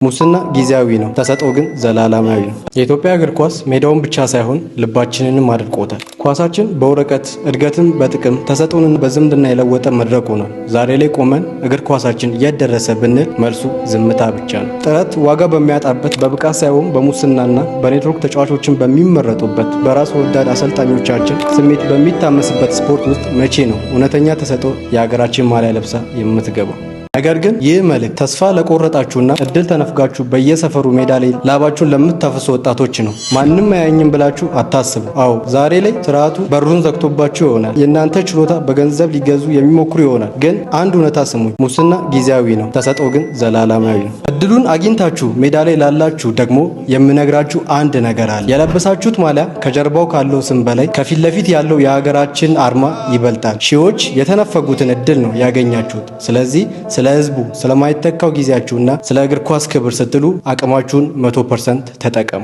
ሙስና ጊዜያዊ ነው፣ ተሰጥኦ ግን ዘላለማዊ ነው። የኢትዮጵያ እግር ኳስ ሜዳውን ብቻ ሳይሆን ልባችንንም አድርቆታል። ኳሳችን በወረቀት እድገትን በጥቅም ተሰጥኦን በዝምድና የለወጠ መድረክ ሆኗል። ዛሬ ላይ ቆመን እግር ኳሳችን የት ደረሰ ብንል መልሱ ዝምታ ብቻ ነው። ጥረት ዋጋ በሚያጣበት በብቃት ሳይሆን በሙስናና በኔትወርክ ተጫዋቾችን በሚመረጡበት በራስ ወዳድ አሰልጣኞቻችን ስሜት በሚታመስበት ስፖርት ውስጥ መቼ ነው እውነተኛ ተሰጥኦ የሀገራችን ማሊያ ለብሳ የምትገባው? ነገር ግን ይህ መልእክት ተስፋ ለቆረጣችሁና እድል ተነፍጋችሁ በየሰፈሩ ሜዳ ላይ ላባችሁን ለምታፈሱ ወጣቶች ነው። ማንም አያኝም ብላችሁ አታስቡ። አዎ ዛሬ ላይ ስርዓቱ በሩን ዘግቶባችሁ ይሆናል። የእናንተ ችሎታ በገንዘብ ሊገዙ የሚሞክሩ ይሆናል። ግን አንድ እውነታ ስሙኝ፣ ሙስና ጊዜያዊ ነው፣ ተሰጥኦ ግን ዘላለማዊ ነው። እድሉን አግኝታችሁ ሜዳ ላይ ላላችሁ ደግሞ የምነግራችሁ አንድ ነገር አለ። የለበሳችሁት ማሊያ ከጀርባው ካለው ስም በላይ ከፊት ለፊት ያለው የሀገራችን አርማ ይበልጣል። ሺዎች የተነፈጉትን እድል ነው ያገኛችሁት። ስለዚህ ስለ ህዝቡ ስለማይተካው ጊዜያችሁና ስለ እግር ኳስ ክብር ስትሉ አቅማችሁን 100% ተጠቀሙ።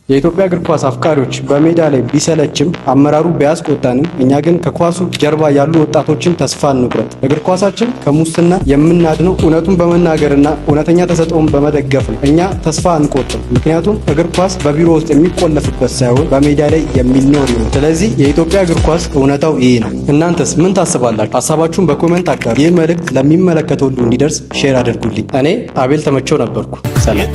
የኢትዮጵያ እግር ኳስ አፍቃሪዎች በሜዳ ላይ ቢሰለችም አመራሩ ቢያስቆጣንም እኛ ግን ከኳሱ ጀርባ ያሉ ወጣቶችን ተስፋ እንቁረጥ። እግር ኳሳችን ከሙስና የምናድነው እውነቱን በመናገርና እውነተኛ ተሰጥኦን በመደገፍ ነው። እኛ ተስፋ አንቆርጥም፣ ምክንያቱም እግር ኳስ በቢሮ ውስጥ የሚቆለፍበት ሳይሆን በሜዳ ላይ የሚኖር ነው። ስለዚህ የኢትዮጵያ እግር ኳስ እውነታው ይሄ ነው። እናንተስ ምን ታስባላችሁ? ሀሳባችሁን በኮሜንት አጋሩ። ይህ መልእክት ለሚመለከተው ሁሉ እንዲደርስ ሼር አድርጉልኝ። እኔ አቤል ተመቸው ነበርኩ። ሰላም።